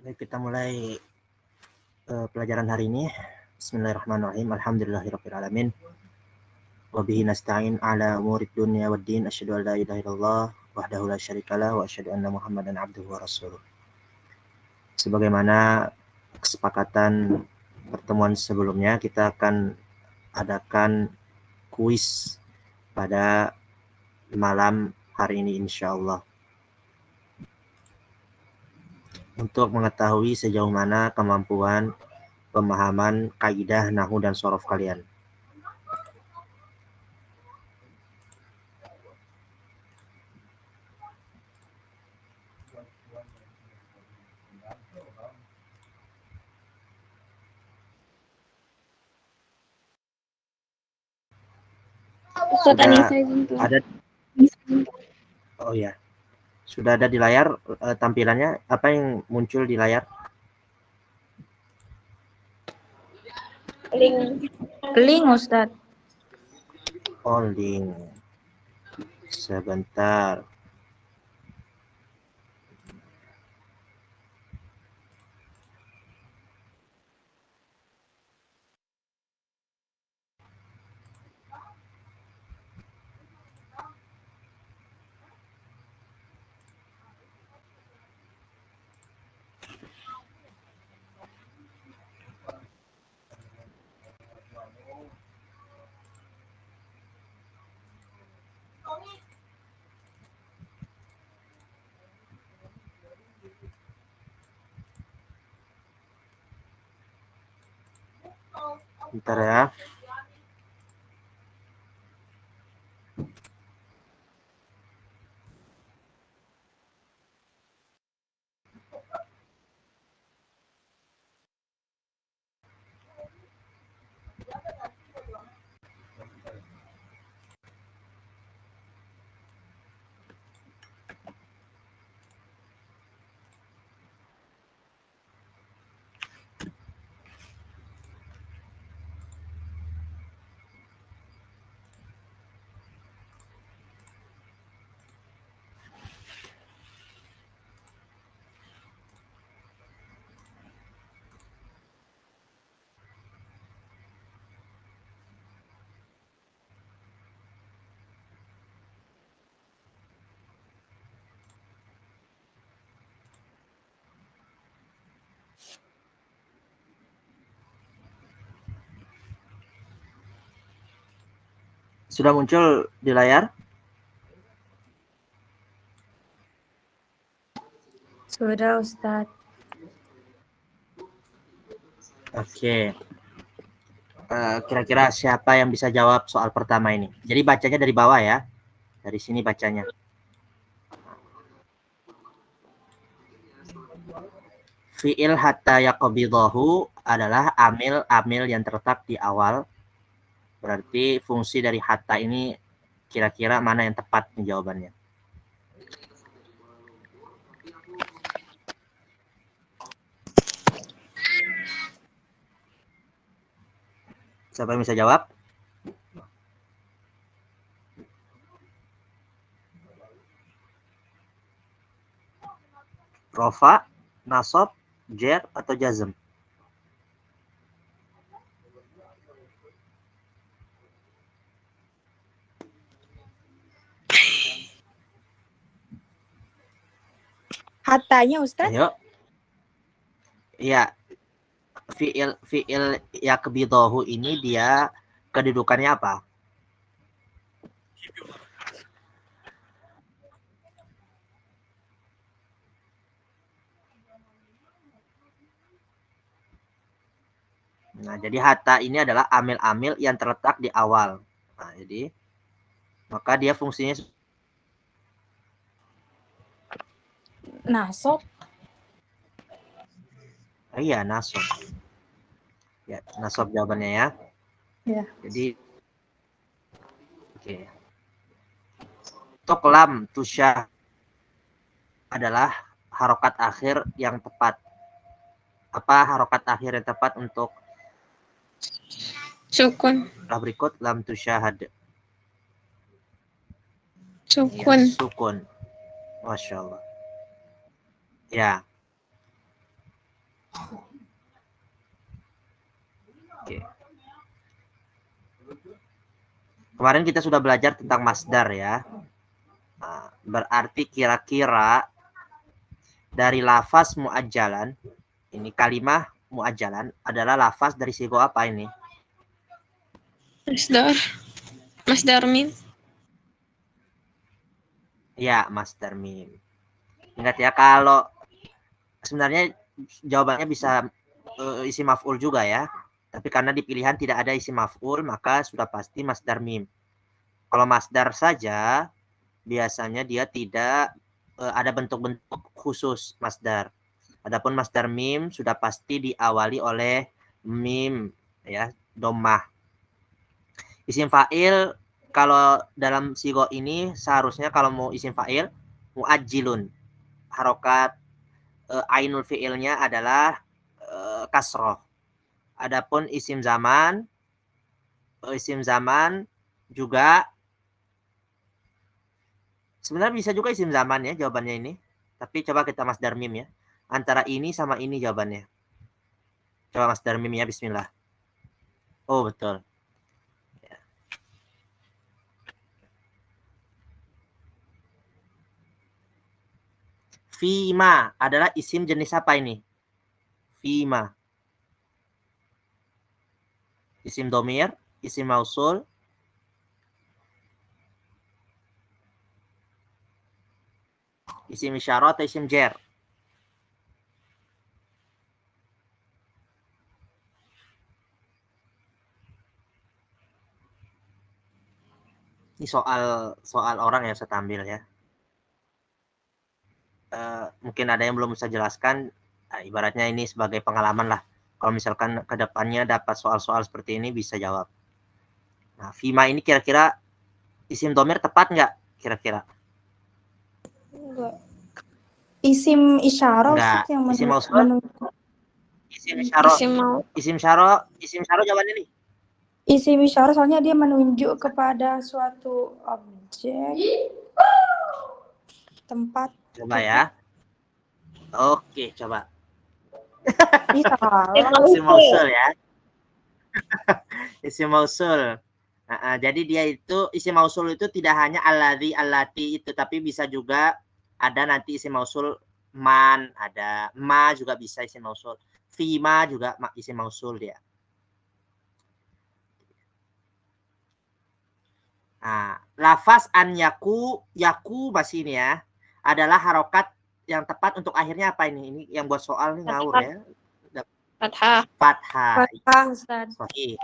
Baik, kita mulai pelajaran hari ini. Bismillahirrahmanirrahim. Alhamdulillahirrahmanirrahim. Wabihi nasta'in ala umurid dunia wa din. Asyhadu an la ilaha illallah wahdahu la syarikalah wa asyhadu anna Muhammadan abduhu wa rasuluh. Sebagaimana kesepakatan pertemuan sebelumnya, kita akan adakan kuis pada malam hari ini insyaallah. Untuk mengetahui sejauh mana kemampuan pemahaman kaidah nahwu dan shorof kalian. Sudah ada. Oh ya, sudah ada di layar tampilannya. Apa yang muncul di layar? Link Ustaz. Oh, link. Sebentar. Bentar ya. Sudah muncul di layar? Sudah Ustaz. Oke. Kira-kira siapa yang bisa jawab soal pertama ini? Jadi bacanya dari bawah ya. Dari sini bacanya. Fi'il hatta yaqbidahu adalah amil yang terletak di awal. Berarti fungsi dari hatta ini kira-kira mana yang tepat nih jawabannya? Siapa yang bisa jawab? Rofa, nasob, jer, atau jazm? Hatanya Ustaz? Ayo. Iya. Fi'il yakbidahu ini dia kedudukannya apa? Nah, jadi hatta ini adalah amil-amil yang terletak di awal. Nah, jadi maka dia fungsinya Nasob. iya, nasob. Ya, nasob jawabannya ya. Ya. Jadi oke. Untuk lam tusyah adalah harokat akhir yang tepat. Apa harokat akhir yang tepat untuk Sukun. berikut lam tusyahad? Sukun. Ya, sukun. Masya Allah. Ya. Oke. Kemarin kita sudah belajar tentang masdar ya. Nah, berarti kira-kira dari lafaz mu'ajjalan, ini kalimah mu'ajjalan adalah lafaz dari sigo apa ini? Masdar mim. Ya, masdar mim. Ingat ya, kalau sebenarnya jawabannya bisa isi maf'ul juga ya. Tapi karena di pilihan tidak ada isi maf'ul, maka sudah pasti masdar mim. Kalau masdar saja, biasanya dia tidak ada bentuk-bentuk khusus masdar. Adapun masdar mim sudah pasti diawali oleh mim, ya, dhammah. Isim fa'il kalau dalam sigo ini seharusnya kalau mau isim fa'il mu'ajjilun. Harokat ainul fi'ilnya adalah kasroh. Adapun isim zaman juga sebenarnya bisa juga isim zaman ya jawabannya ini. Tapi coba kita masdar mim ya. Antara ini sama ini jawabannya. Coba masdar mim ya, bismillah. Oh, betul. Ya. Fima adalah isim jenis apa ini? Fima. Isim domir, isim mausul, isim isyarah atau isim jer? Ini soal orang yang saya tampil ya. Mungkin ada yang belum bisa jelaskan, ibaratnya ini sebagai pengalaman lah. Kalau misalkan ke depannya dapat soal-soal seperti ini bisa jawab. Nah, Fima ini kira-kira isim domir tepat nggak kira-kira? Enggak. Isim isyarah Enggak. Ustaz, yang Isim mausul? menunjuk. Isim isyarah. Isim mau. Isim isyarah jawabannya nih. Isim isyarah soalnya dia menunjuk kepada suatu objek, tempat. Coba ya. Oke, coba. Ih, salah. Isim mausul ya. Isim mausul. Jadi dia itu isim mausul itu tidak hanya alladzi, allati itu, tapi bisa juga ada nanti isim mausul man, ada ma juga bisa isim mausul. Fima juga isim mausul dia. Nah, lafaz an yaku masih ini ya, adalah harokat yang tepat untuk akhirnya apa ini? Ini yang buat soal nih ngawur ya. Fathah. Fathah. Fathah, Ustaz. Sahih.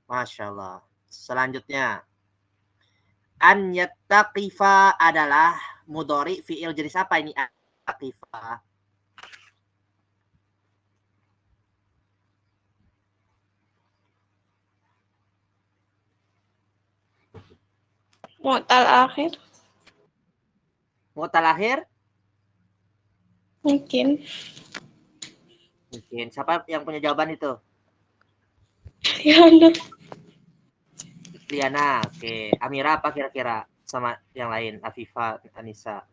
Masya Allah. Selanjutnya, an yattaqifa adalah mudhari fi'il jenis apa ini? An yattaqifa. Mu'tal akhir. Mu'tal akhir? Mungkin. Siapa yang punya jawaban itu? Ya Allah. Liana. Oke. Amira apa kira-kira? Sama yang lain. Afifa, Anissa.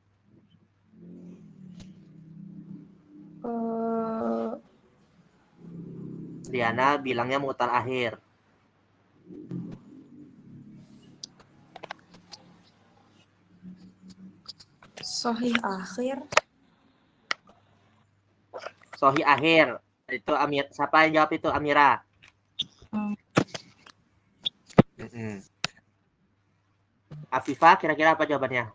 Liana bilangnya mu'tal akhir. Sahih akhir. Sohi akhir. Itu Amir. Siapa yang jawab itu? Amira. Afifa kira-kira apa jawabannya?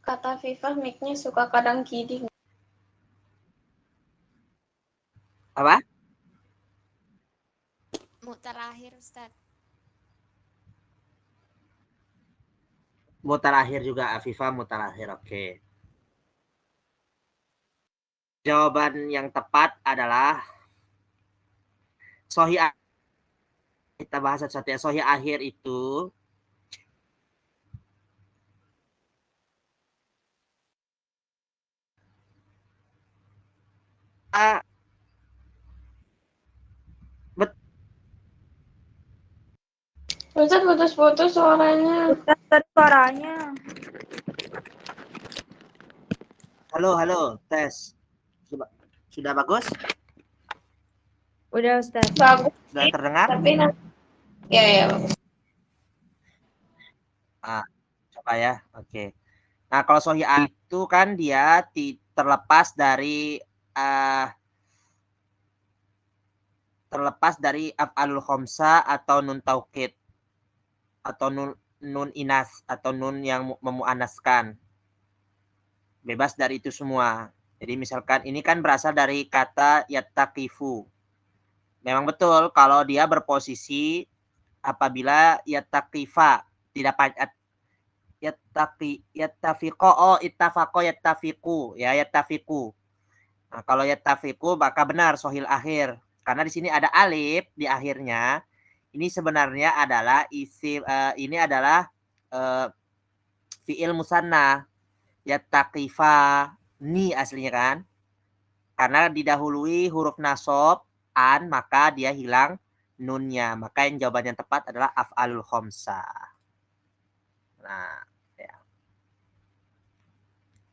Kata Fifah mic-nya suka kadang kidding. Apa? Mu'tal akhir, Ustaz. Mu'tal akhir juga. Afifa mu'tal akhir. Oke. Jawaban yang tepat adalah sohi akhir. Kita bahas satu-satu ya. Sohi akhir itu Ustaz putus-putus suaranya. Ustaz, tadi suaranya. Halo, tes. Sudah bagus? Udah Ustaz. Bagus. Sudah terdengar? Tapi ya. Coba ya. Oke. Nah, kalau sahih itu kan dia terlepas dari af'alul khamsa atau nun taukid atau nun inas atau nun yang memuannaskan. Bebas dari itu semua. Jadi misalkan ini kan berasal dari kata yattaqifu. Memang betul kalau dia berposisi apabila yattaqifa tidak yattafiqo yattafiqu ya yattafiqu. Nah, kalau yattafiqu maka benar sohil akhir. Karena di sini ada alif di akhirnya. Ini sebenarnya adalah ini adalah fi'il musanna. Yattaqifa ni aslinya kan. Karena didahului huruf nasab an maka dia hilang nunnya. Maka yang jawaban yang tepat adalah af'alul khamsa. Nah, ya.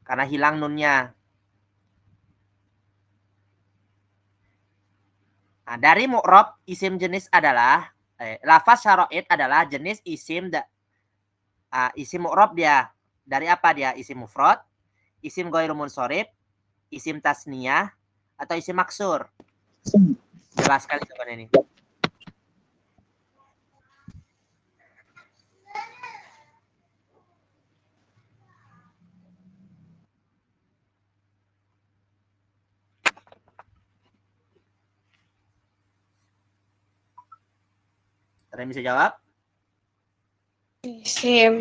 Karena hilang nunnya. Nah, dari mu'rab isim jenis adalah lafaz syara'id adalah jenis isim isim mu'rab dia. Dari apa dia? Isim mufrad, isim ghairu munsharif, isim tasniyah atau isim maksur. Jelas sekali jawaban ini. Ada yang bisa jawab? Isim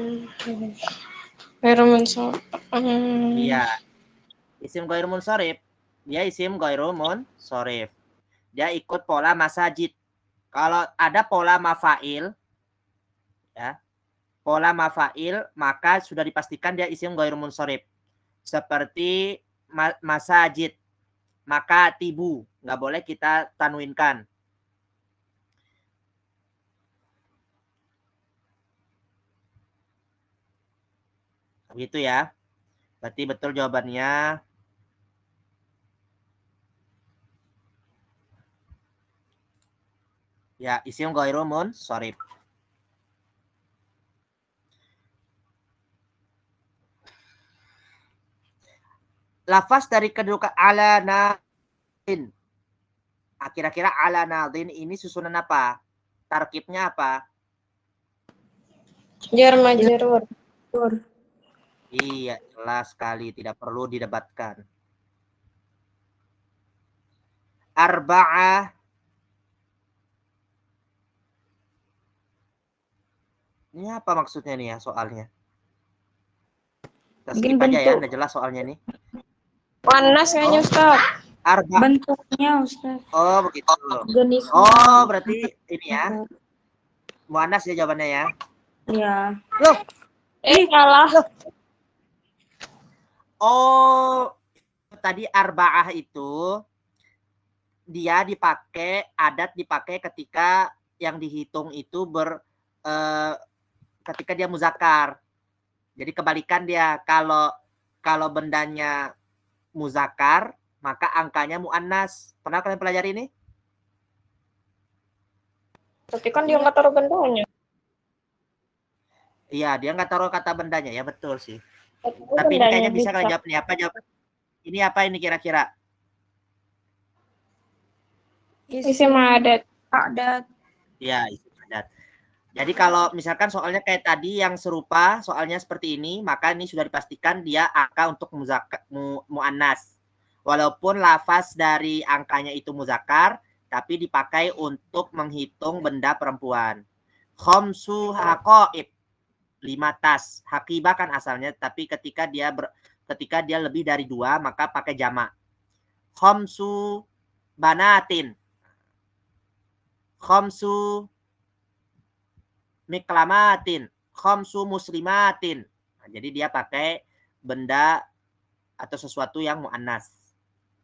ghairu munsharif. Iya. Isim ghairu munsharif. Dia isim ghairu munsharif. Dia ikut pola masajid. Kalau ada pola mafail, ya, pola mafail, maka sudah dipastikan dia isim ghairu munsharif. Seperti masajid, maka tibu, nggak boleh kita tanwinkan. Begitu ya. Berarti betul jawabannya. Ya, isim ghairu munsharif. Lafaz dari kedudukan ala nadin. Kira-kira ala nadin ini susunan apa? Tarkibnya apa? Jar majrur. Iya, jelas sekali. Tidak perlu didebatkan. Arba'ah. Ini apa maksudnya nih ya soalnya? Kita skip aja ya, udah jelas soalnya nih. Panas kayaknya Ustaz. Bentuknya Ustaz. Oh, begitu. Jenisnya. Oh, berarti ini ya. Muannas ya jawabannya ya. Iya. Loh. Salah. Oh, tadi arba'ah itu dia dipakai, adat dipakai ketika yang dihitung itu ketika dia muzakkar. Jadi kebalikan dia, kalau bendanya muzakkar, maka angkanya muannas. Pernah kalian pelajari ini? Tapi kan dia nggak taruh bendanya. Iya, dia nggak taruh kata bendanya, ya betul sih. Tapi Tapi ini kayaknya bisa kalian jawab nih. Apa jawab? Ini apa ini kira-kira? Isim adat. Ya, isim adat. Jadi kalau misalkan soalnya kayak tadi yang serupa, soalnya seperti ini, maka ini sudah dipastikan dia angka untuk muannas. Walaupun lafaz dari angkanya itu muzakkar, tapi dipakai untuk menghitung benda perempuan. Khamsu haqaib, 5 tas. Haqibah kan asalnya, tapi ketika dia lebih dari 2, maka pakai jamak. Khamsu banatin. Khamsu miklamatin, khamsu muslimatin. Nah, jadi dia pakai benda atau sesuatu yang muannas.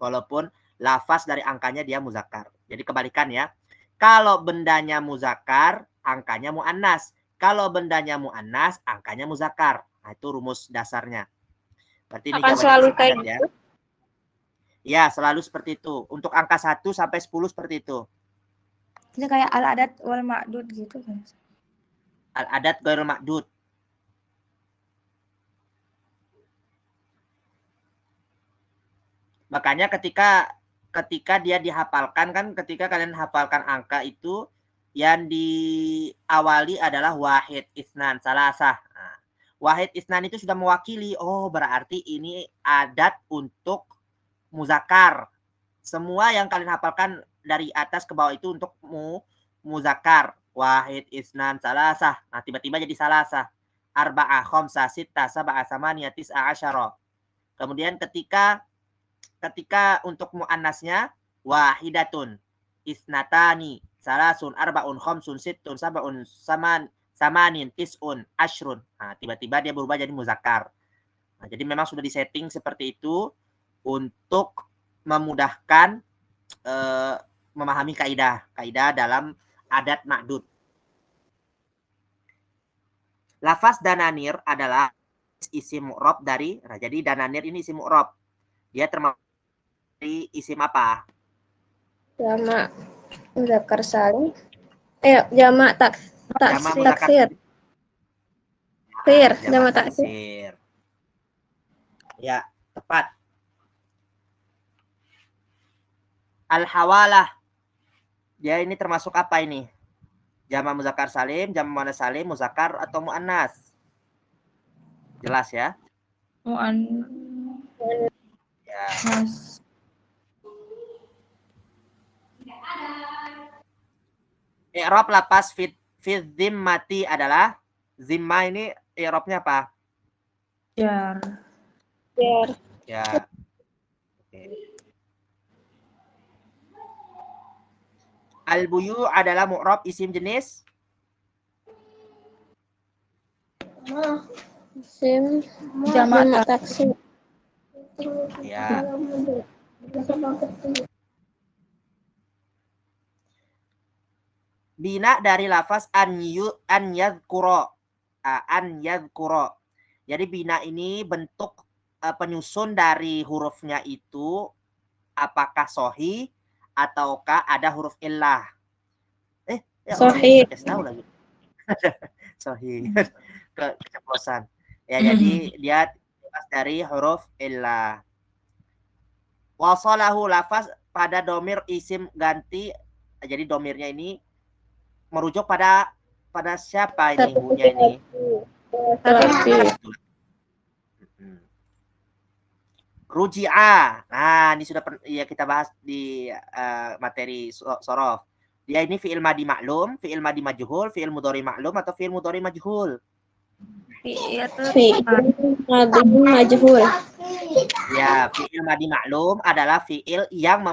Walaupun lafaz dari angkanya dia muzakkar. Jadi kebalikan ya. Kalau bendanya muzakkar, angkanya muannas. Kalau bendanya muannas, angkanya muzakkar. Nah, itu rumus dasarnya. Berarti ini Akan jawabannya selalu isim kayak adat ya. gitu. Ya, selalu seperti itu. Untuk angka 1 sampai 10 seperti itu. Ini kayak al-adat wal ma'dud gitu kan. Al-adat ghairul ma'dud. Makanya ketika dia dihafalkan kan, ketika kalian hafalkan angka itu yang diawali adalah wahid, isnan, salasah. Nah, wahid, isnan itu sudah mewakili, oh berarti ini adat untuk muzakkar. Semua yang kalian hafalkan dari atas ke bawah itu untuk muzakkar. Wahid, isnan, salasah. Nah, tiba-tiba jadi salasah. Arba'ah, khamsah, sittah, sab'ah, samaniyah, tis'ah, asyara. Kemudian ketika untuk muannasnya wahidatun, isnatani, salasun, arbaun, khamsun, sittun, sab'un, samanin, tis'un, ashrun. Nah, tiba-tiba dia berubah jadi muzakkar. Nah, jadi memang sudah disetting seperti itu untuk memudahkan memahami kaidah dalam adat ma'dud. Lafaz dananir adalah isim mu'rab dari, nah jadi dananir ini isim mu'rab. Dia termasuk dari isim apa? Jamak muzakkar salim. Jamak Jamak muzakkar taksir. Taksir, jamak taksir. taksir. Ya, tepat. Al-hawalah. Dia ini termasuk apa ini? Jamak muzakkar salim, jamak muannas salim, muzakkar atau muannas? Jelas ya? Muannas. Ya. I'rab lapas fi zimmati adalah, zimma ini i'rabnya apa? Jar. Ya. Oke. Al-buyu adalah mu'rab isim jenis Isim Jamak taksir. ya. Bina dari lafaz an yadhkura. An yadhkura. Jadi bina ini bentuk penyusun dari hurufnya itu apakah sahih ataukah ada huruf illah. Sahih. Tahu lagi. Sahih. Keceplosan. Ya, jadi dia bebas dari huruf illah. Wasalahu lafaz pada domir isim ganti. Jadi domirnya ini merujuk pada siapa ini ibunya ini? Ruji'a. Nah, ini sudah ya kita bahas di materi sorof. Dia ini fi'il madi maklum, fi'il madi majhul, fi'il mudhari maklum atau fi'il mudhari majhul? Fi'il madi majhul. Ya, fi'il madi maklum adalah fi'il yang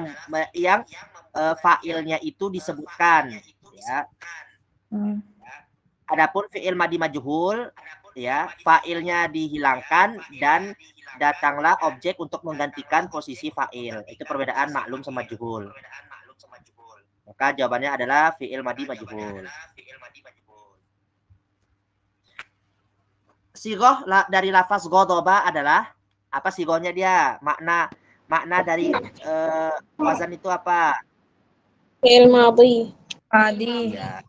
fa'ilnya itu disebutkan, ya. Adapun fi'il madi majhul, ya, fa'ilnya dihilangkan dan datanglah objek untuk menggantikan posisi fa'il. Itu perbedaan maklum sama majhul. Maka jawabannya adalah fi'il madi majhul. Sigoh dari lafaz ghadaba adalah apa sigohnya dia? Makna dari wazan itu apa? Fi'il madhi. Ya,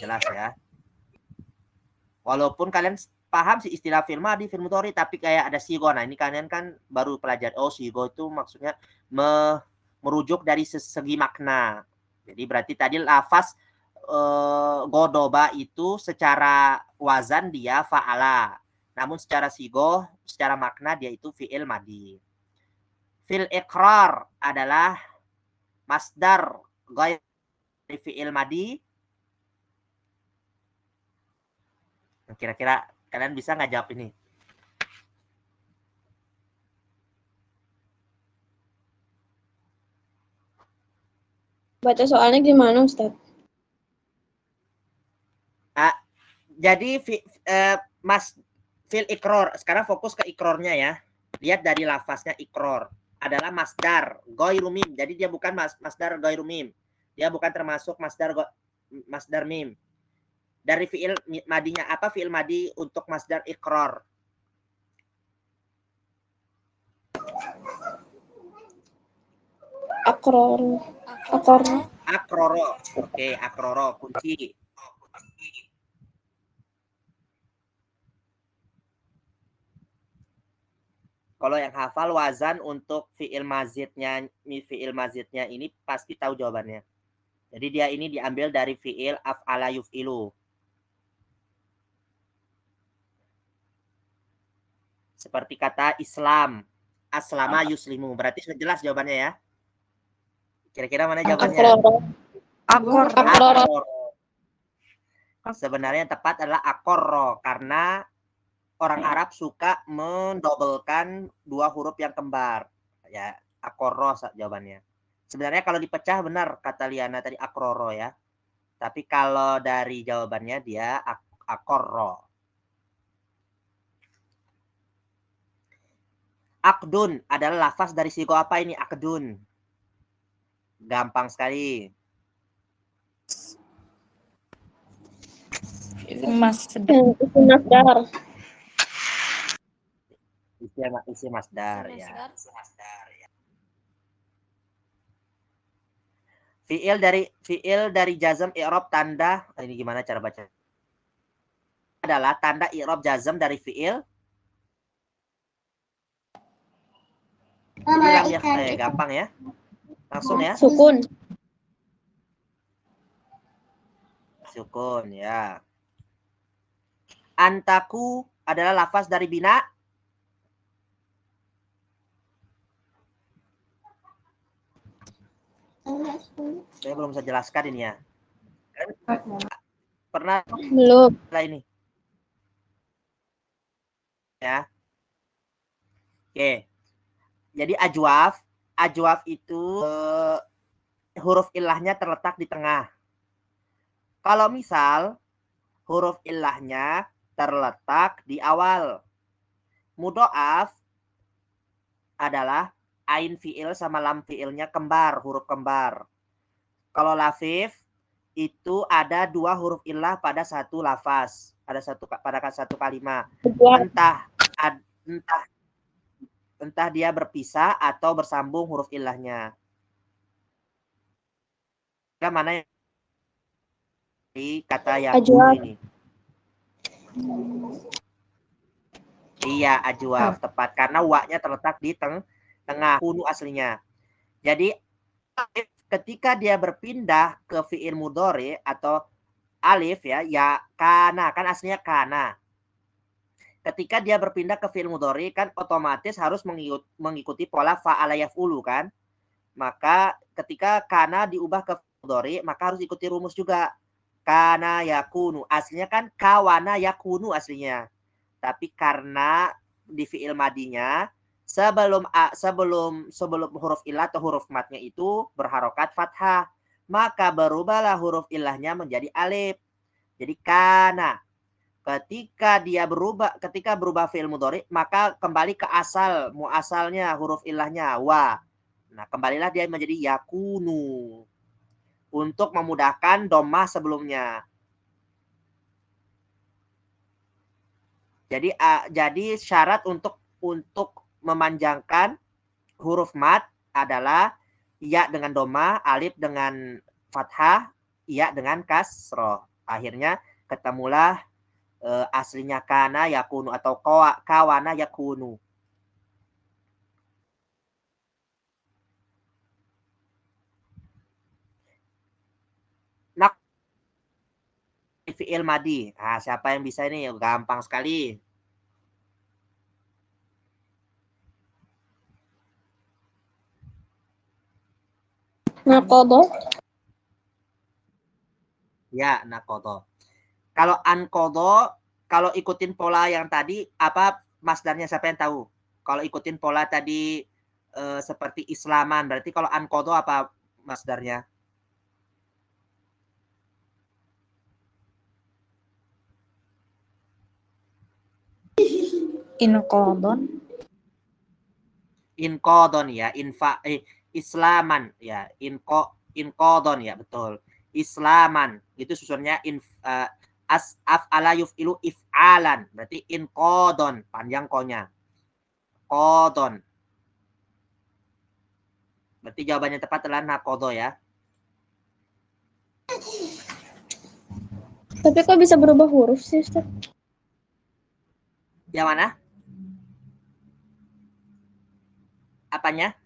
jelas ya. Walaupun kalian paham sih istilah fi'il madhi, fi'il mudhari, tapi kayak ada sigo. Nah, ini kalian kan baru pelajari. Oh, sigo itu maksudnya merujuk dari segi makna. Jadi berarti tadi lafaz godoba itu secara wazan dia fa'ala. Namun secara sigo, secara makna dia itu fi'il madhi. Fil iqrar adalah masdar ghair fi'il madhi. Kira-kira kalian bisa nggak jawab ini? Baca soalnya gimana, Ustaz? Jadi fil ikror. Sekarang fokus ke ikrornya ya. Lihat dari lafaznya ikror. adalah masdar ghairu mim. Jadi dia bukan masdar ghairu mim. Dia bukan termasuk masdar mim. Dari fiil madinya apa fiil madi untuk masdar iqrar? Akroro. Akroro. Oke, akroro kunci. Kalau yang hafal wazan untuk fiil mazidnya ini pasti tahu jawabannya. Jadi dia ini diambil dari fiil af'ala yuf'ilu. Seperti kata Islam, aslama yuslimu. Berarti sudah jelas jawabannya ya. Kira-kira mana jawabannya? Akroro. Sebenarnya yang tepat adalah akorro karena orang Arab suka mendobelkan dua huruf yang kembar. Ya, akorro jawabannya. Sebenarnya kalau dipecah benar kata Liana tadi akroro ya. Tapi kalau dari jawabannya dia akorro. Akdun adalah lafaz dari sigo apa ini? Akdun. Gampang sekali. Masdar. Isi masdar ya. Fiil dari jazm i'rab tanda ini gimana cara baca? Adalah tanda i'rab jazm dari fiil. Ini gampang ya. Langsung ya. Sukun ya. Antaku adalah lafaz dari bina. Saya belum bisa jelaskan ini ya. Pernah Belum. ini ya. Oke. Jadi ajwaf itu huruf ilahnya terletak di tengah. Kalau misal huruf ilahnya terletak di awal. Mudhoaf adalah ain fiil sama lam fiilnya kembar, huruf kembar. Kalau lafif itu ada dua huruf ilah pada satu lafaz, pada satu kalimat. Entah dia berpisah atau bersambung huruf ilahnya. Mana yang kata yang ini? Iya, ajwaf tepat karena wa-nya terletak di tengah kunu aslinya. Jadi ketika dia berpindah ke fiil mudhari atau alif ya kana kan aslinya kana. Ketika dia berpindah ke fiil mudhari kan otomatis harus mengikuti pola fa'ala yaf'ulu kan. Maka ketika kana diubah ke mudhari maka harus ikuti rumus juga. Kana yakunu aslinya kan kawana yakunu aslinya. Tapi karena di fiil madinya sebelum huruf ilah atau huruf matnya itu berharokat fathah, maka berubahlah huruf ilahnya menjadi alif. Jadi kana. Ketika berubah fiil mudhari, maka kembali ke muasalnya huruf ilahnya wa. Nah, kembalilah dia menjadi yakunu. Untuk memudahkan dhammah sebelumnya. Jadi syarat untuk memanjangkan huruf mat adalah ya dengan doma, alif dengan fathah, ya dengan kasroh. Akhirnya ketemulah aslinya kana yakunu atau kawana yakunu. Nah, fi'il madi. Nah, siapa yang bisa ini? Gampang sekali. Nakodo. Ya, nakodo. Kalau ankodo, kalau ikutin pola yang tadi, apa masdarnya siapa yang tahu? Kalau ikutin pola tadi seperti islaman, berarti kalau ankodo apa masdarnya? Inqadon. Inqadon ya, islaman ya, inqadon ya, betul. Islaman itu susunnya af'ala yuf'ilu if'alan, berarti inqadon, panjang konya. Qadon. Berarti jawabannya tepat adalah naqadha ya. Tapi kok bisa berubah huruf sih, Ustaz? Yang mana? Apanya?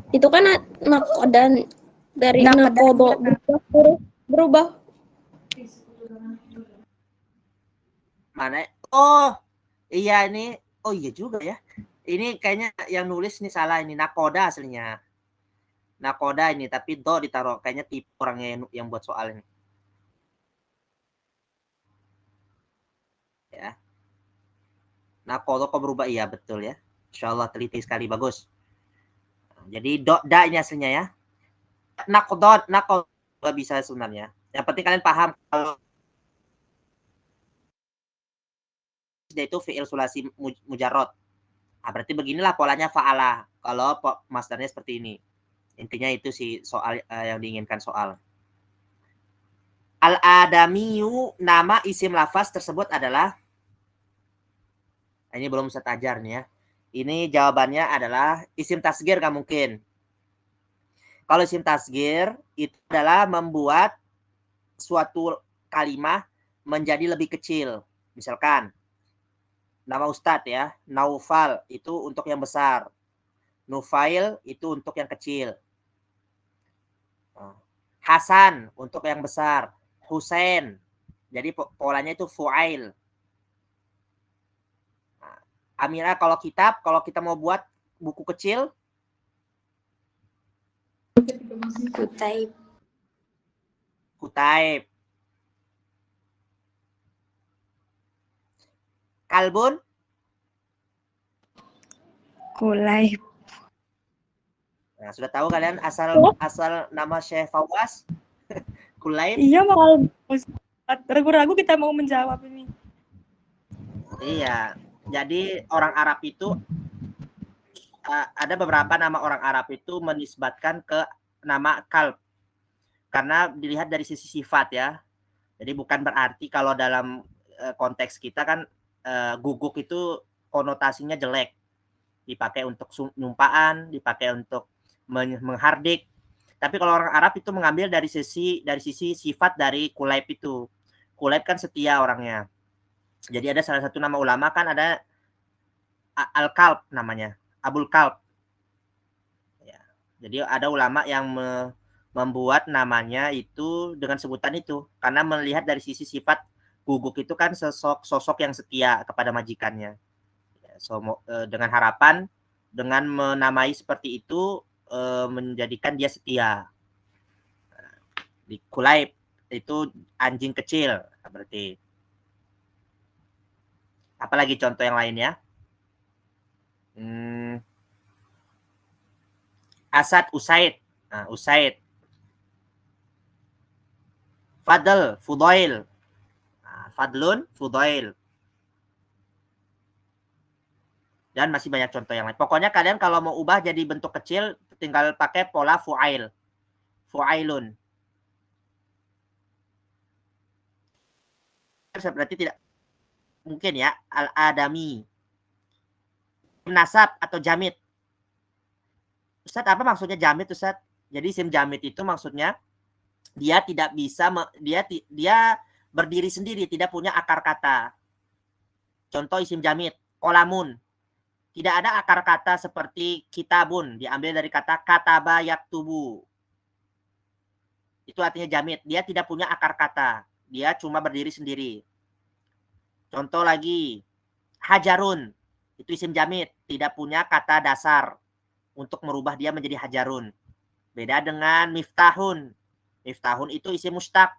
Itu kan nakodan dari Nakodan, nakodo berubah huruf, berubah. Mana? Oh, iya ini. Oh iya juga ya. Ini kayaknya yang nulis ini salah, ini nakoda aslinya. Nakoda ini, tapi do ditaruh. Kayaknya tipe orangnya yang buat soal ini. Ya. Nakoda kok berubah? Iya betul ya. Insya Allah teliti sekali, bagus. Jadi da ini aslinya ya. Nakodot bisa sebenarnya. Yang penting kalian paham kalau itu fi'il sulasi mujarrad. Nah, berarti beginilah polanya fa'ala. Kalau masdarnya seperti ini. Intinya itu sih soal yang diinginkan soal. Al-adamiyu, nama isim lafaz tersebut adalah, ini belum saya ajar nih ya. Ini jawabannya adalah isim tasgir nggak mungkin. Kalau isim tasgir itu adalah membuat suatu kalimat menjadi lebih kecil. Misalkan nama Ustadz ya, Naufal itu untuk yang besar, Nufail itu untuk yang kecil, Hasan untuk yang besar, Husain. Jadi polanya itu fu'ail. Amira kalau kita mau buat buku kecil, Kutaib. Kalbun, Kulaib. nah, sudah tahu kalian asal nama Syekh Fawaz? Kulaib. Iya, mau ragu-ragu kita mau menjawab ini. Iya. Jadi orang Arab itu ada beberapa nama orang Arab itu menisbatkan ke nama kalb. Karena dilihat dari sisi sifat ya. Jadi bukan berarti kalau dalam konteks kita kan guguk itu konotasinya jelek. Dipakai untuk nyumpaan, dipakai untuk menghardik. Tapi kalau orang Arab itu mengambil dari sisi sifat dari Kulaib itu. Kulaib kan setia orangnya. Jadi ada salah satu nama ulama kan ada Al-Kalb namanya, Abul Kalb. Ya. Jadi ada ulama yang membuat namanya itu dengan sebutan itu karena melihat dari sisi sifat guguk itu kan sosok yang setia kepada majikannya. Dengan harapan dengan menamai seperti itu menjadikan dia setia. Di Kulaib itu anjing kecil berarti. Apalagi contoh yang lainnya? Asad, Usaid. Nah, Usaid. Fadl, Fudail. Nah, Fadlun, Fudail. Dan masih banyak contoh yang lain. Pokoknya kalian kalau mau ubah jadi bentuk kecil, tinggal pakai pola fu'ail. Fu'ailun. Berarti tidak mungkin ya, al-adami. Nasab atau jamid. Ustadz, apa maksudnya jamid, Ustadz? Jadi isim jamid itu maksudnya dia tidak bisa, dia berdiri sendiri, tidak punya akar kata. Contoh isim jamid, kolamun. Tidak ada akar kata seperti kitabun, diambil dari kata kataba yaktubu. Itu artinya jamid, dia tidak punya akar kata, dia cuma berdiri sendiri. Contoh lagi, hajarun, itu isim jamid, tidak punya kata dasar untuk merubah dia menjadi hajarun. Beda dengan miftahun. Miftahun itu isim mustaq.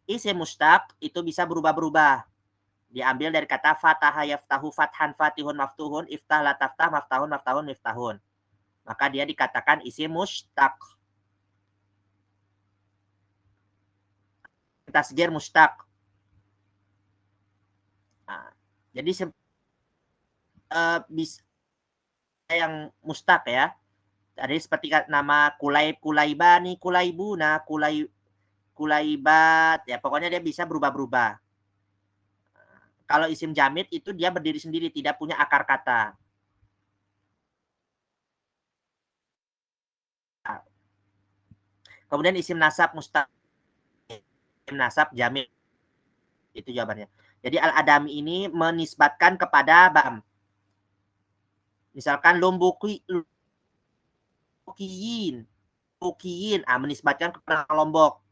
Isim mustaq itu bisa berubah-berubah. Diambil dari kata fataha yaftahu fathan fatihun maftuhun iftah la taftah maftahun maftahun miftahun. Maka dia dikatakan isim mustaq. Tasgir mustaq. Nah, jadi bisa yang mustaq ya. Jadi seperti nama Kulaibani, Kulaibuna, Kulaibat, ya pokoknya dia bisa berubah-berubah. Kalau isim jamid itu dia berdiri sendiri, tidak punya akar kata. Kemudian isim nasab mustaq, isim nasab jamid. Itu jawabannya. Jadi al-adami ini menisbatkan kepada bam. Misalkan lumbukiyin, menisbatkan kepada Lombok.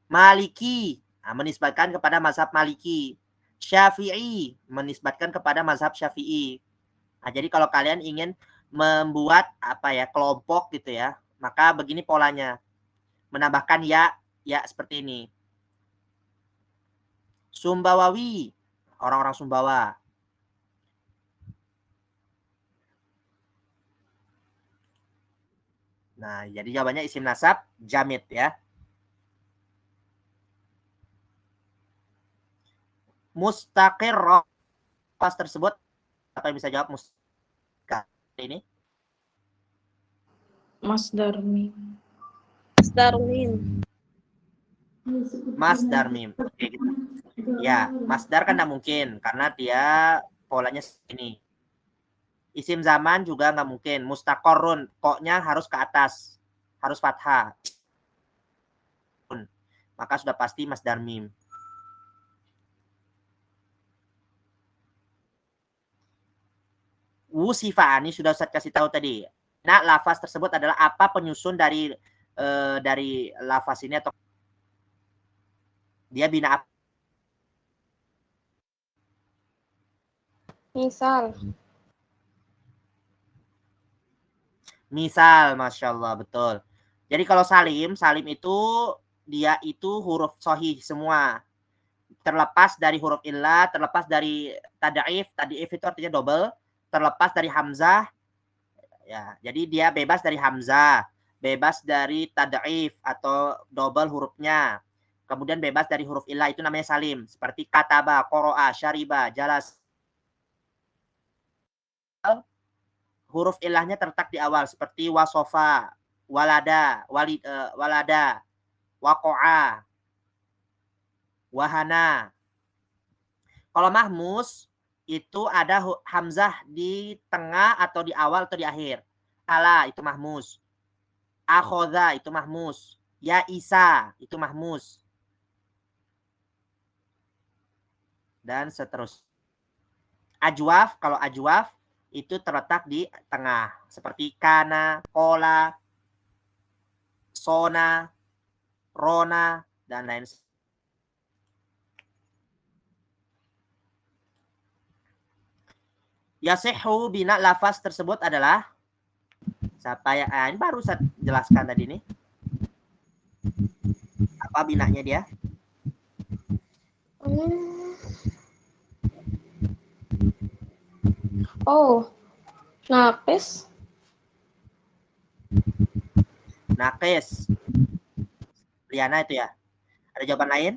Maliki, menisbatkan kepada mazhab Maliki. Syafi'i, menisbatkan kepada mazhab Syafi'i. Nah, jadi kalau kalian ingin membuat kelompok gitu ya, maka begini polanya. Menambahkan ya seperti ini. Sumbawawi, orang-orang Sumbawa. Nah, jadi jawabannya isim nasab jamid ya. Mustaqir pas tersebut, apa yang bisa jawab mustaqir ini? Masdar mim. Masdar mim. Oke, gitu. Ya, masdar kan nggak mungkin karena dia polanya ini. Isim zaman juga nggak mungkin. Mustaqorrun, koknya harus ke atas, harus fathah. Maka sudah pasti masdar mim. Wusifa, ini sudah saya kasih tahu tadi. Nah, lafaz tersebut adalah apa penyusun dari lafaz ini atau dia bina apa? Misal, Masya Allah, betul. Jadi kalau salim itu dia itu huruf sahih semua. Terlepas dari huruf illah, terlepas dari tad'if itu artinya double, terlepas dari hamzah, ya. Jadi dia bebas dari hamzah, bebas dari tad'if atau double hurufnya. Kemudian bebas dari huruf illah, itu namanya salim. Seperti kataba, qoro'a, syariba, jalas. Huruf ilahnya terletak di awal seperti wasofa, walada, waqo'a, wahana. Kalau mahmus itu ada hamzah di tengah atau di awal atau di akhir. Ala itu mahmus. Akhoda itu mahmus. Ya isa itu mahmus. Dan seterusnya. Ajwaf, kalau ajwaf itu terletak di tengah. Seperti kana, kola, sona, rona, dan lain sebagainya. Yasihu bina lafaz tersebut adalah siapa ya? Ini baru saya jelaskan tadi nih. Apa binanya dia? Oh, napis. Nakes. Liana itu ya. Ada jawaban lain?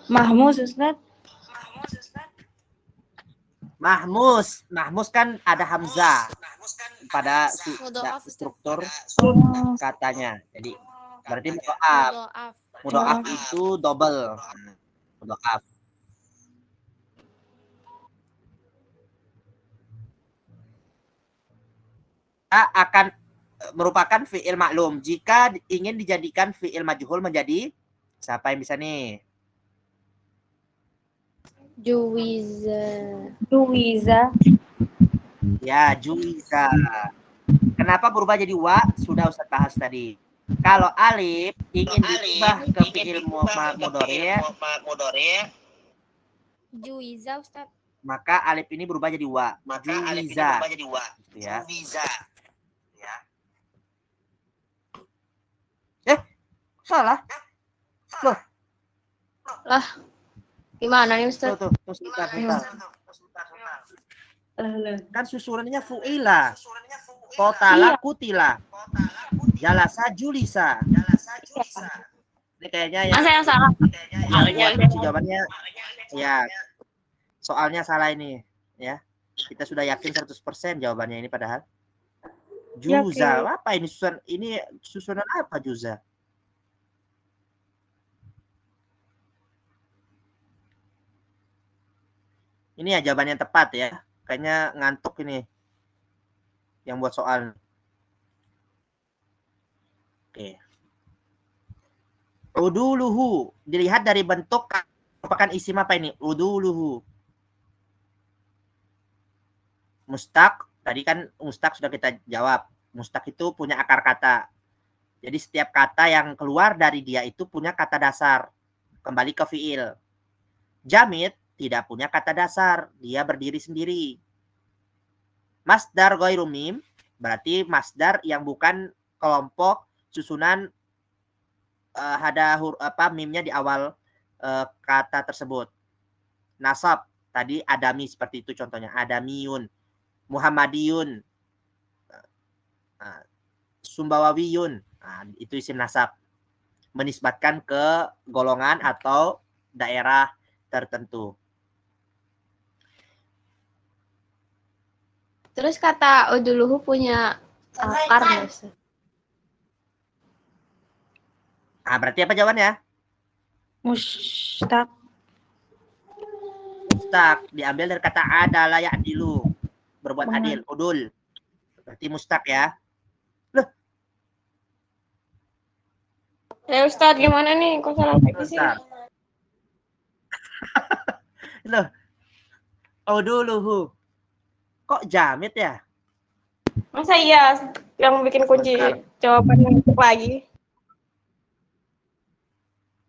Mahmus, Ustaz. Mahmus kan ada hamzah pada struktur katanya. Jadi berarti mudhoaf itu double. Mudhoaf. Akan merupakan fi'il maklum. Jika ingin dijadikan fi'il majhul menjadi siapa yang bisa nih? Juwiza. Ya, juwiza. Kenapa berubah jadi wa? Sudah Ustaz bahas tadi. Kalau alif ingin diubah ke fi'il mudhari', Juwiza, Ustaz. maka alif ini berubah jadi wa. Juwiza. Gitu ya. Salah. Loh. Lah, gimana nih Ustaz? Tuh, sebentar. Kan susunannya fu'ila. Qotala kutila. Jalasa julisa. Ini kayaknya Masa yang salah? yang buat kunci jawabannya ya soalnya salah ini ya. Kita sudah yakin 100% jawabannya ini padahal. Juza, apa ini susunan apa juza? Ini ya jawaban yang tepat ya. Kayaknya ngantuk ini yang buat soal. Oke. Uduluhu. Dilihat dari bentuk merupakan isim apa ini? Uduluhu. Mustaq. Tadi kan mustaq sudah kita jawab. Mustaq itu punya akar kata. Jadi setiap kata yang keluar dari dia itu punya kata dasar. Kembali ke fiil. Jamid tidak punya kata dasar. Dia berdiri sendiri. Masdar ghairu mim berarti masdar yang bukan kelompok susunan ada mimnya di awal kata tersebut. Nasab tadi adami seperti itu contohnya. Adamiyun, Muhammadiyun, Sumbawawiyun. Nah, itu isim nasab. Menisbatkan ke golongan atau daerah tertentu. Terus kata uduluhu punya akar, Mas. Nah, berarti apa jawabannya? Mustaq. Mustaq diambil dari kata adalah ya'dilu, berbuat adil, udul. Berarti mustaq ya. Loh. Ya Ustadz, gimana nih? Kok salah lagi sih? Loh. Uduluhu. Kok jamit ya? Masa iya yang bikin kunci jawaban ngantuk lagi?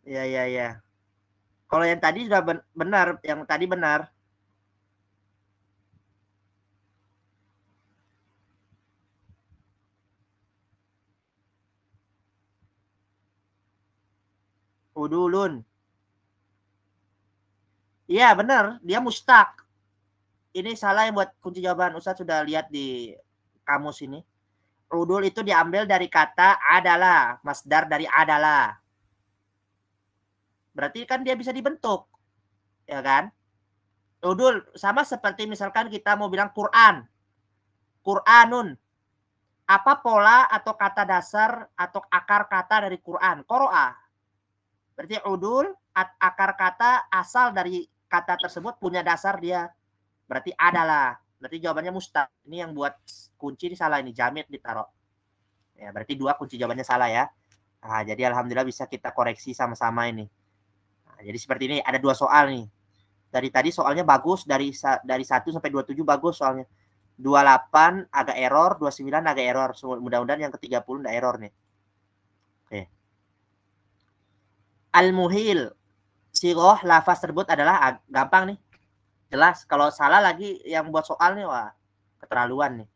Iya. Kalau yang tadi sudah benar, yang tadi benar. Udulun. Iya benar, dia mustaq. Ini salah yang buat kunci jawaban. Ustaz sudah lihat di kamus ini. Udul itu diambil dari kata adalah, masdar dari adalah. Berarti kan dia bisa dibentuk. Ya kan? Udul sama seperti misalkan kita mau bilang Quran. Quranun. Apa pola atau kata dasar atau akar kata dari Quran? Qoro'ah. Berarti udul, akar kata asal dari kata tersebut punya dasar dia. Berarti adalah. Berarti jawabannya mustaq. Ini yang buat kunci ini salah ini. Jamid ditaruh. Ya, berarti 2 kunci jawabannya salah ya. Nah, jadi alhamdulillah bisa kita koreksi sama-sama ini. Nah, jadi seperti ini ada 2 soal nih. Dari tadi soalnya bagus, dari 1 sampai 27 bagus soalnya. 28 agak error, 29 agak error. Mudah-mudahan yang ke-30 enggak error nih. Oke. Al-muhil. Sigoh lafaz tersebut adalah gampang nih. Jelas. Kalau salah lagi yang buat soal nih, wah keterlaluan nih.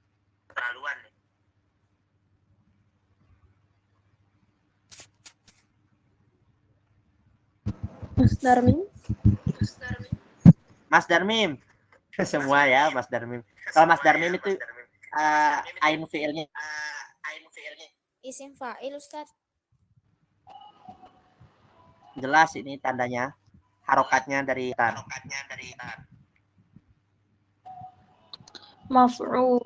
Mas Darmim. Semua ya Mas Darmim. Kalau Mas Darmim itu ain fi'ilnya. Isim fa'il, Ustaz. Jelas ini tandanya. Harokatnya dari tan. Maf'ul.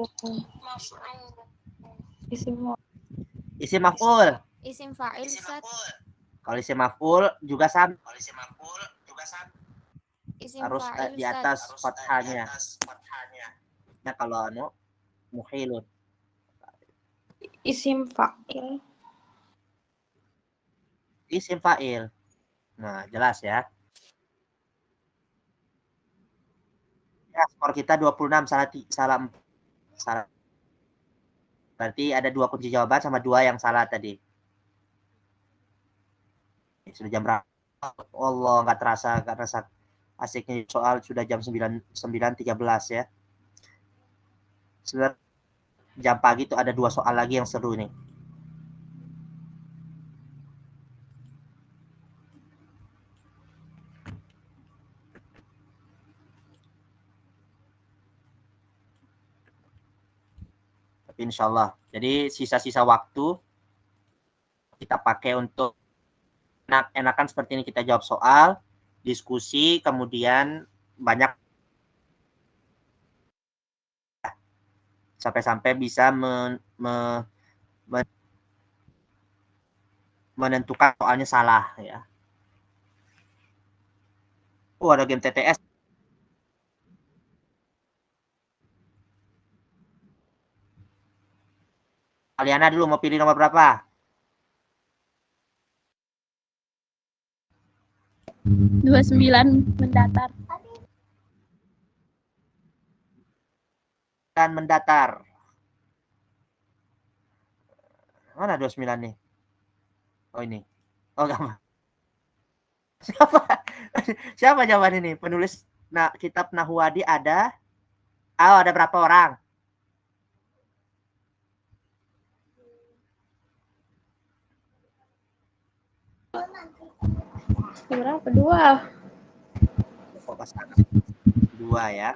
Isim maf'ul. Isim fa'il, Ustaz. Kalau isim maf'ul juga sama. Isim Harus fa'il, di Ustaz. atas fathahnya. Nah kalau muhilun. Isim fa'il. Isim fa'il. Nah, jelas ya. Ya, skor kita 26 salah. Berarti ada 2 kunci jawaban sama 2 yang salah tadi. Sudah jam berapa? Allah, nggak terasa asiknya soal sudah jam 9.13 ya. Sebenarnya jam pagi itu ada 2 soal lagi yang seru nih. Tapi insya Allah. Jadi sisa-sisa waktu kita pakai untuk enakan seperti ini, kita jawab soal, diskusi, kemudian banyak sampai-sampai bisa menentukan soalnya salah ya. Oh, ada game TTS. Aliana dulu mau pilih nomor berapa? 29 mendatar. Dan mendatar. Mana 29 nih? Oh ini. Oh enggak. Siapa jawaban ini? Penulis kitab Nahwadi ada? Oh, ada berapa orang? Berapa? Dua. Dua ya.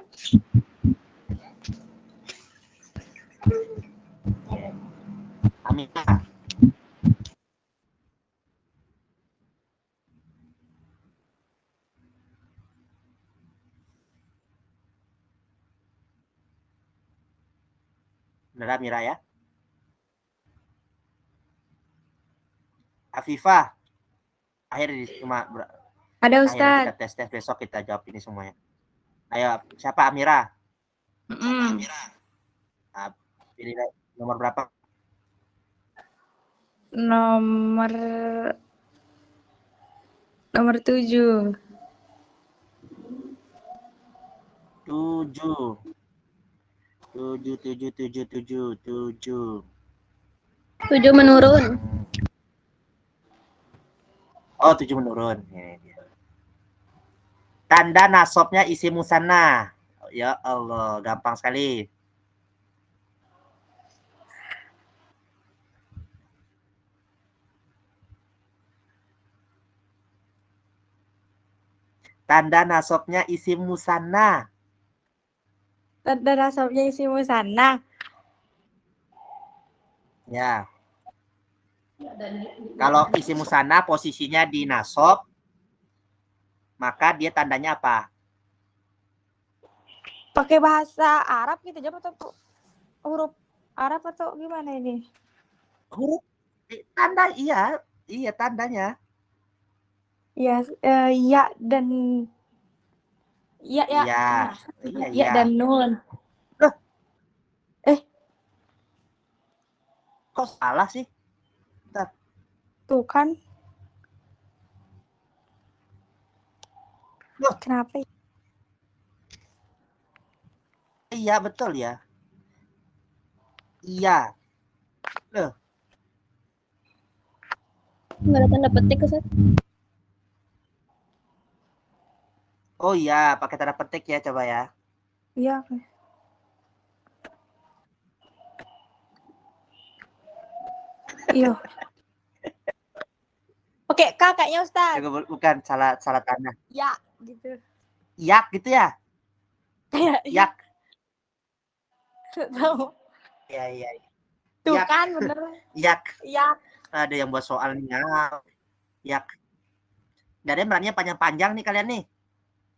Aminah. Benar Mira ya? Afifah. Akhir cuma Ada akhirnya Ustadz. kita tes besok kita jawab ini semuanya. Ayo, siapa Amira? Nah, pilih nomor berapa? Nomor 7. 7. 7. 7 menurun. Oh, 7 menurun. Tanda nasabnya isi musanna. Ya Allah, gampang sekali. Tanda nasabnya isi musanna. Tanda nasabnya isi musanna. Ya. Kalau isi musanna posisinya di nasab, maka dia tandanya apa? Pakai bahasa Arab gitu jawab atau huruf Arab atau gimana ini? Huruf tanda iya tandanya. Ya, ya dan ya Iya. dan nun. Loh, Eh, kok salah sih? Bentar. tuh kan. Loh, Kenapa? iya betul ya. Iya. Loh, Nggak ada tanda petik Ustaz. oh iya, pakai tanda petik ya coba ya. Iya. Iya. Oke, kakaknya Ustaz. Bukan salah tanda. Ya, gitu. Yak gitu ya? Kayak Yak. tahu. Iya. Tuh Yak. kan bener. Yak. Ya. Ada yang buat soalnya. Yak. Dari beraninya panjang-panjang nih kalian nih.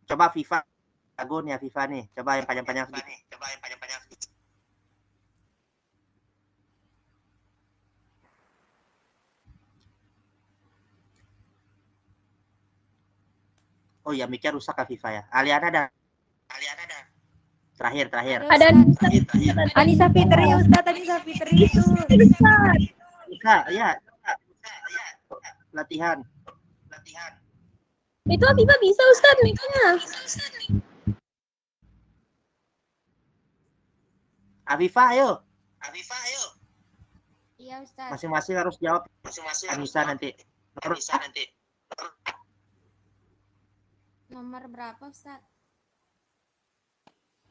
Coba FIFA. Agun ya FIFA nih. Coba yang panjang-panjang sedikit. Oh iya, mic-nya rusak ya FIFA ya. Aliana ada. Terakhir. Ada Anissa Fitri Ustaz, Anissa Fitri itu. Bisa, ya. Latihan. Itu Afifah bisa Ustaz mic-nya. Afifah, ayo. Iya Ustaz. Masing-masing harus jawab. Anissa nanti. Nomor berapa Ustaz?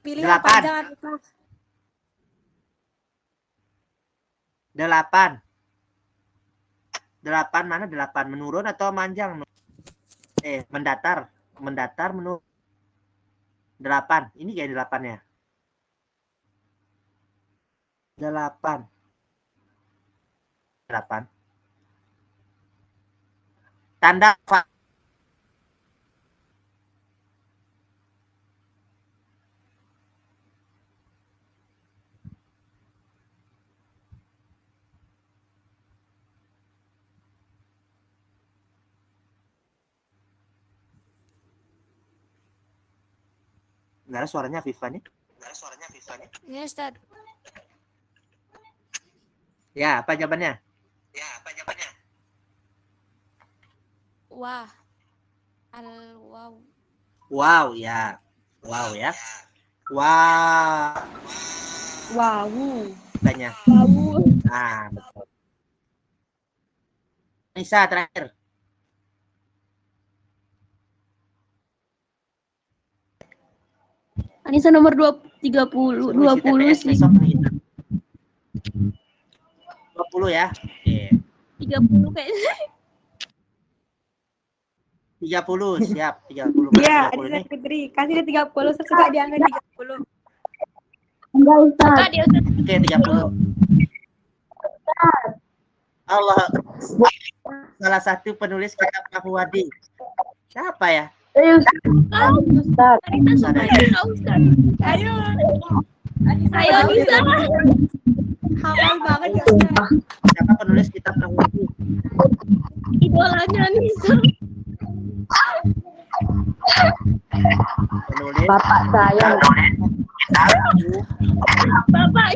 Pilih yang 8. panjang Anissa. 8. 8 mana 8? Menurun atau manjang? Mendatar menurun. 8. Ini kayak 8 ya. 8. Tanda fa. Nggak ada suaranya Viva nih. Ini Ustaz. Ya, apa jawabannya? Wah. Al-waw. Wow ya. Wow ya. Wow. Wow. Tanya. Wow. Nah, betul. Nisa terakhir. Anissa nomor 30 Suruh isi 20 TPS sih. besok nih kita. 20 ya. Oke. 30 kayaknya. 30 siap. 30. Iya, 30 Adisa nih. Fitri. Kasih dia 30, suka diangkat 30. Enggak Ustaz. Enggak dia Ustaz. Oke, 30. Allah. Salah satu penulis kitab Ahwadi. Siapa ya? Ustaz. Ustaz. Ayo. Ayo Anissa. Hafal banget ya, Ustaz. Siapa penulis kitab Ahwadi? Idolanya Anissa. Penulis Bapak saya. Bapak.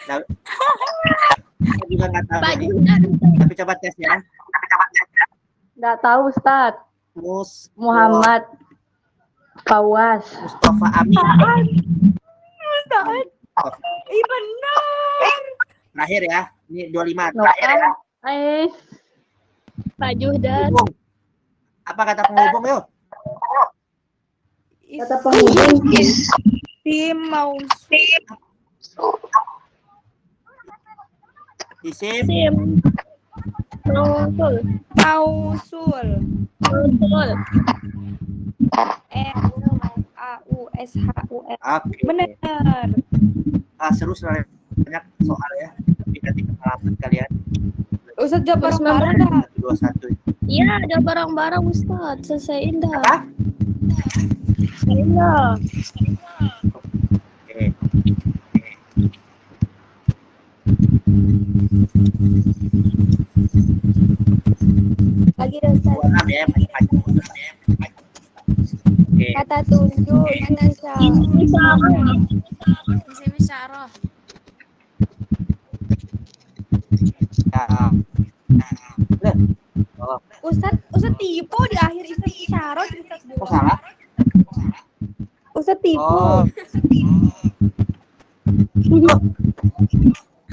Nah, saya juga nggak tahu Pak nih. Judan. Tapi coba tes ya. Nggak tahu Ustaz. Muhammad Fawaz. Mustafa Amin. Ustaz. Ih, benar. Terakhir ya. Ini 25. Noel Terakhir ya. Pak Judan. Penghubung. Apa kata penghubung yuk? Kata penghubung. Tim mau Isim. Sim. Mausul. Mausul. Mausul. MAUSHUL. Oke. Benar. Seru sekali. Banyak soal ya. Tapi nanti pengalaman kalian. Ustaz jawab Terus bareng-bareng dah. 21. Iya, ada barang-barang Ustaz. Selesaiin dah. Apa? Selesaiin dah. Oke. Lagi dah Ustaz. 26 ya. Oke. Kata tunjuk Indonesia. Isim isyarah. Oh, Ustaz tipu di akhir isim isyarat Ustaz. kok salah? Ustaz tipu. Oh,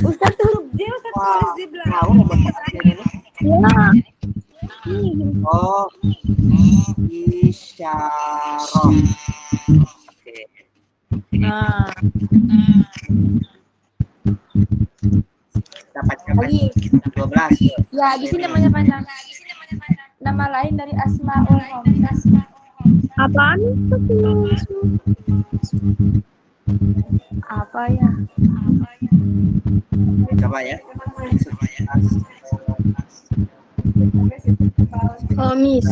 Ustaz huruf J Ustaz wah, tulis di belakang. tahu nomor perhatian ini. Ya. Oh, isyarah. Oke. Nah, Dapat lagi. 12. Ya, di sini namanya panjang. Nama lain dari Asmaul Husna. Apaan itu? Apa ya? Coba ya. Khomis.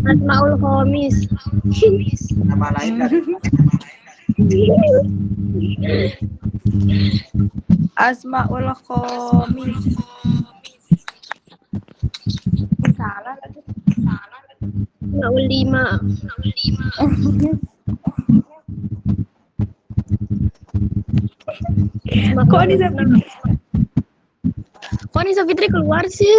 Asmaul Khomis. Nama lain dari Asmaul Khomis. Salah lagi. Asmaul 5. Kok di sana? Kok Nisa Fitri keluar sih?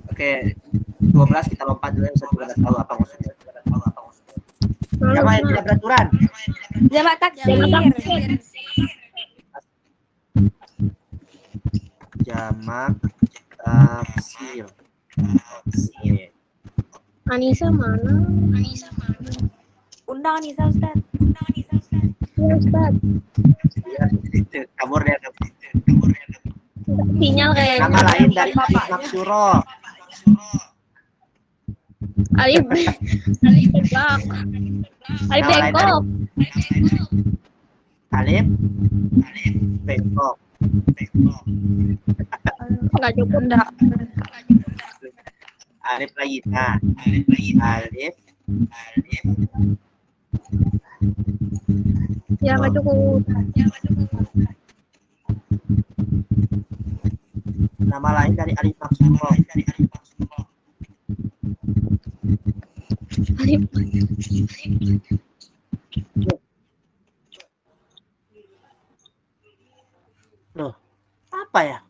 Oke, 12 kita lompat dulu. Saya juga nggak tahu apa maksudnya. Jamaah yang tidak beraturan. Jamak taksir. Jamak taksir. Oke. Anissa mana? Undang Nisa Ustaz. Ya Ustaz. Iya, kabur dia. Sinyal kayaknya. Nama lain dari Maksuro. Alif. Alif tebak. Alif Nama lain bengkok. Alif. Bengkok. Nggak cukup. Enggak. Alif lagi. Nah, Alif. Ya nggak cukup. Nama lain dari Alif Maksudullah. Alif. Loh, apa ya?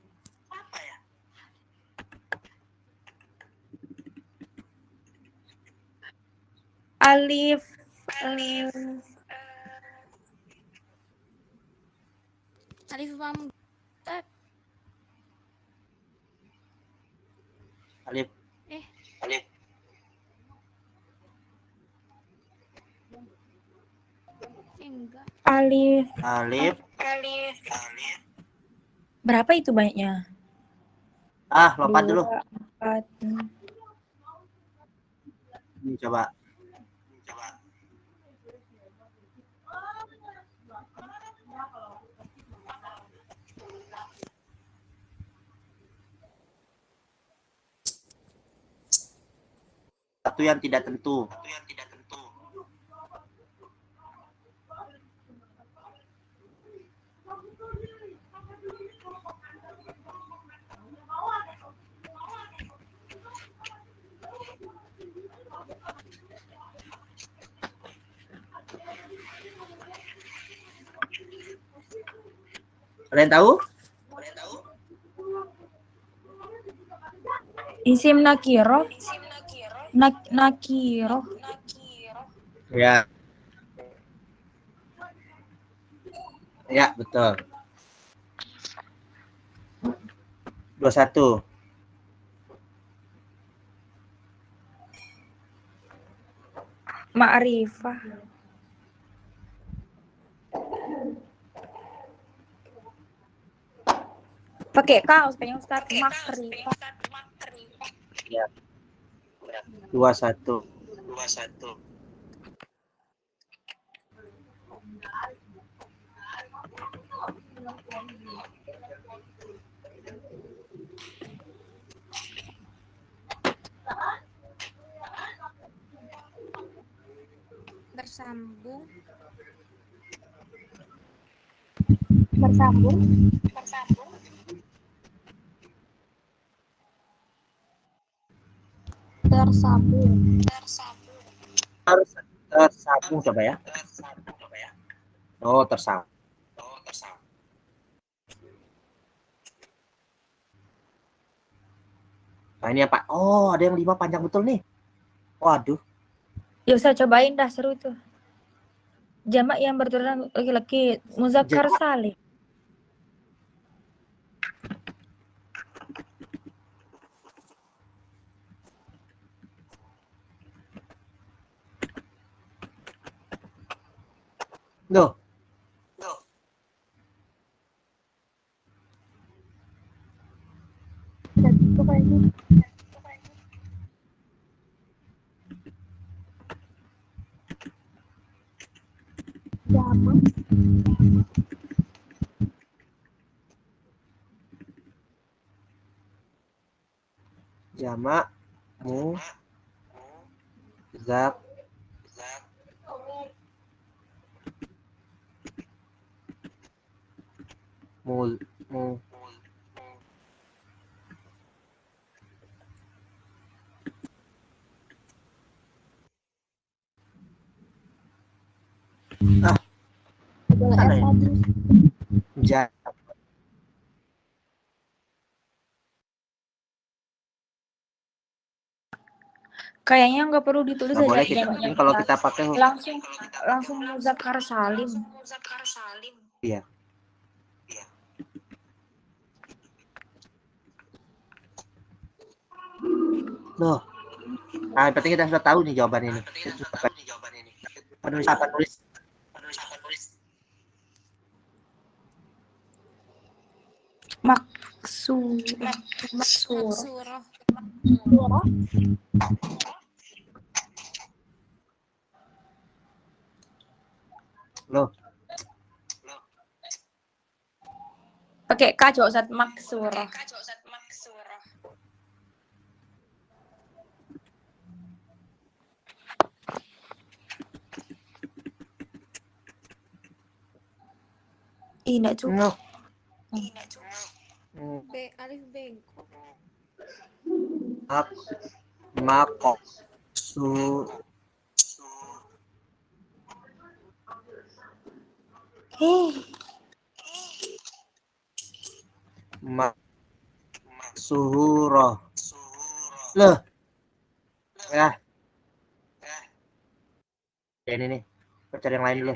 Alif. Alif paham. Alif. Alif. Enggak. Alif. Alif. Berapa itu banyaknya? Lompat 2, dulu. 4. Ini coba. Satu yang tidak tentu. Kalian tahu? Isim nakiro. Nakiro. Ya. Ya, betul. 21. Ma'rifah. Pakai kaos kayaknya Ustaz. Ma'rifah. Ya. 21. Bersambung. Tersambung coba ya. Oh, tersambung. Nah, ini apa? Oh, ada yang 5 panjang betul nih. Waduh. Ya Ustaz, cobain dah, seru tuh. Jamak yang berturunan laki-laki. Muzakkar salim. Loh. Jamak muzak mu ya? Kayaknya nggak perlu ditulis Nggak aja boleh kita, jamaknya. ini kalau kita pakai Langsung muzakkar salim. Iya. Loh. Nah, penting kita sudah tahu nih jawaban ini. Penulis apa nulis? Maksurah. Loh, Pakai K coba Ustaz, maksurah. Ih, enggak cukup. no. B, alif bengkok. Makok su maksuroh. Loh, ya. Ini nih, cari yang lain dulu.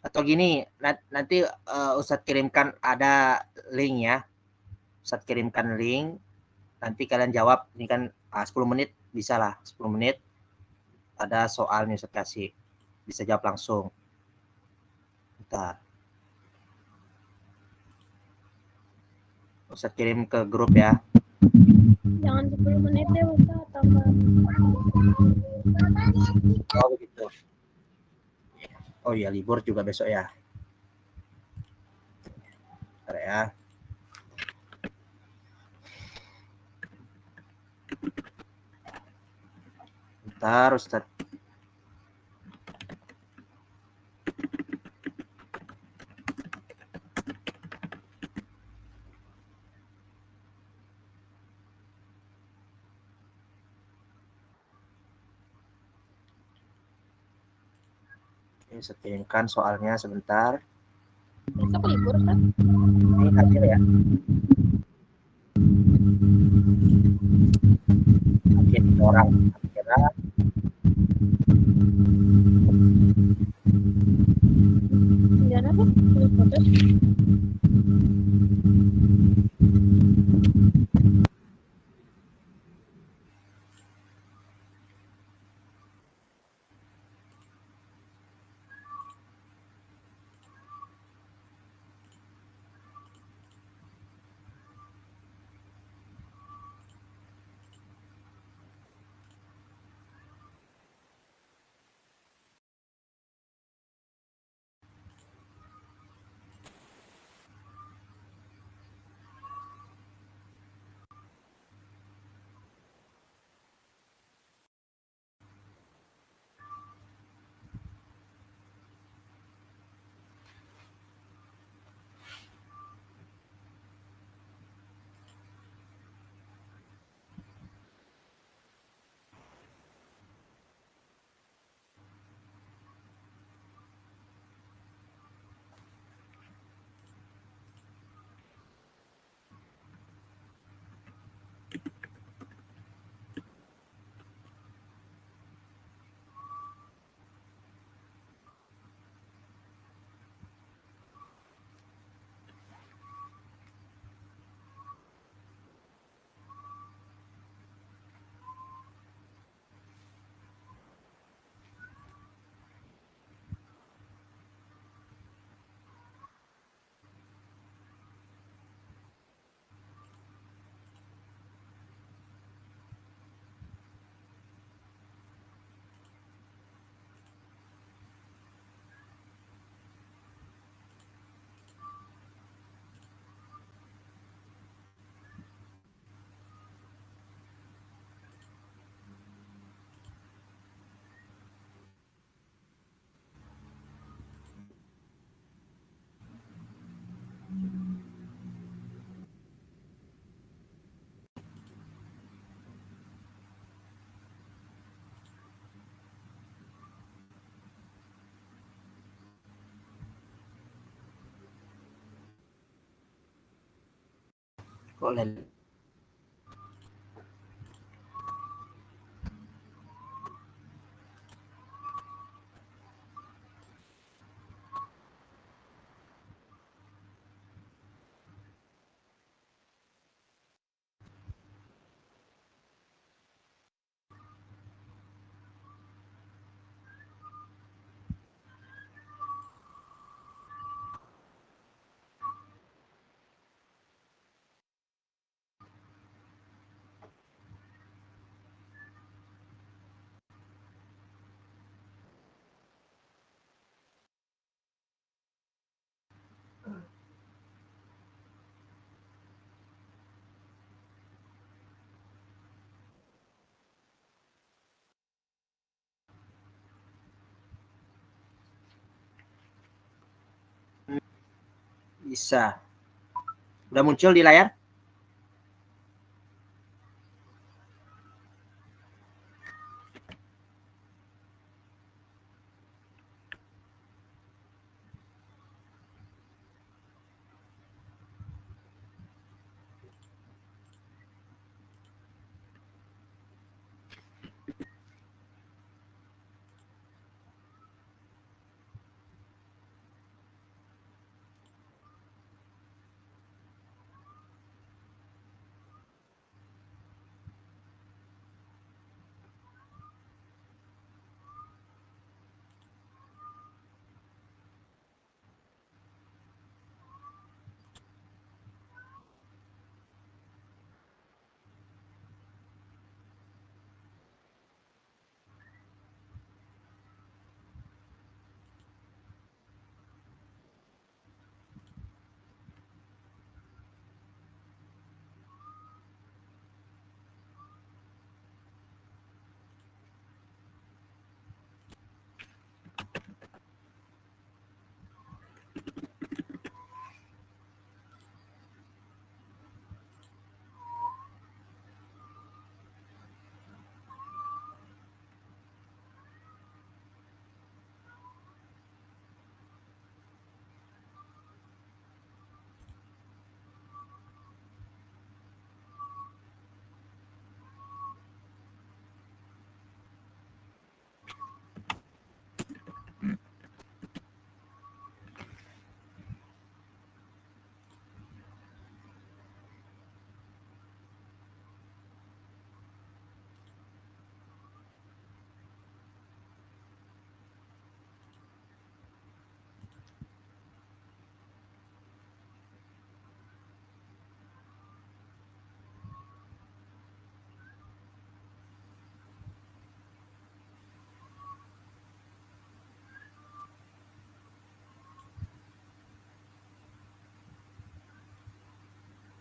Atau gini, nanti Ustadz kirimkan ada link ya. Ustadz kirimkan link, nanti kalian jawab. Ini kan 10 menit, bisa lah 10 menit. Ada soalnya Ustadz kasih, bisa jawab langsung. Bentar. Ustadz kirim ke grup ya. Jangan 10 menit deh, Ustaz. Tambah. Oh begitu. Oh iya, libur juga besok ya. Bentar ya. Bentar Ustadz. Saya kirimkan soalnya sebentar. Besok libur, Ustaz. Ini hadir ya. Hadir orang kira. Jangan apa? Putus. Kok lele? Bisa. Udah muncul di layar?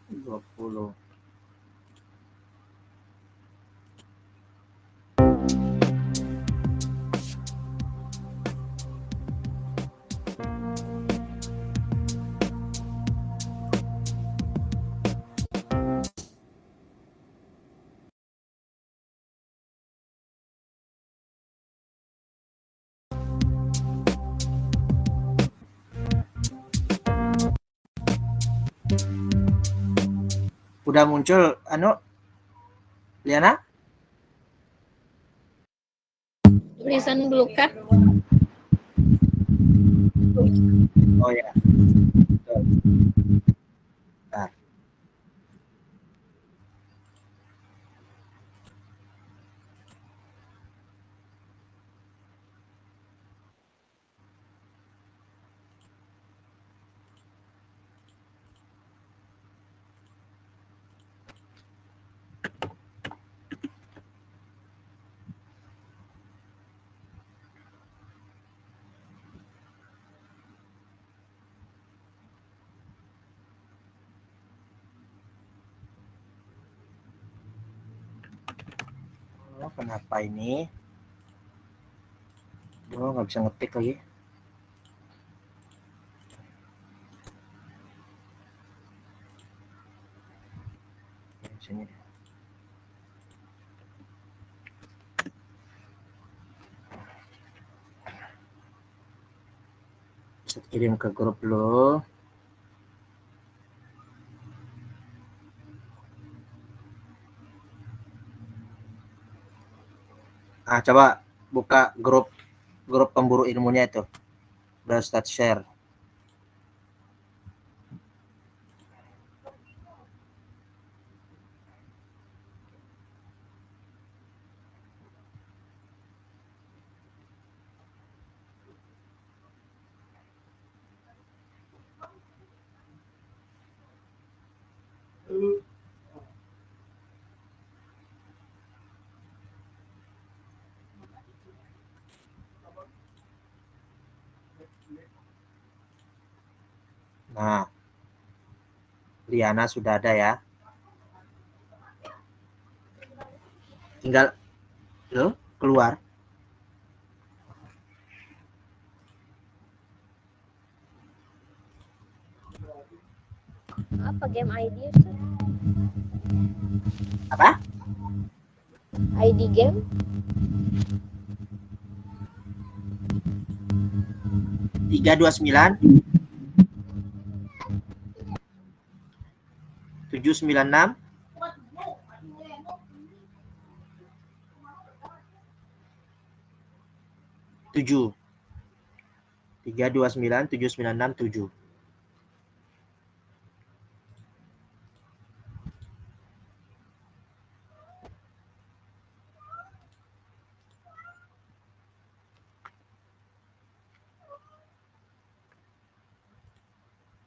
Dua puluh. Udah muncul Liana? Tulisan blue card. Oh ya. Betul. Bentar. Oh, kenapa ini? Oh, nggak bisa ngetik lagi. Sini. Bisa kirim ke grup lo. Coba buka grup pemburu ilmunya itu. Udah start share. Nah, Liana sudah ada ya. Tinggal keluar. Apa game ID, Ustaz? Apa? ID game? Tiga 29 796 7. 329 796 7.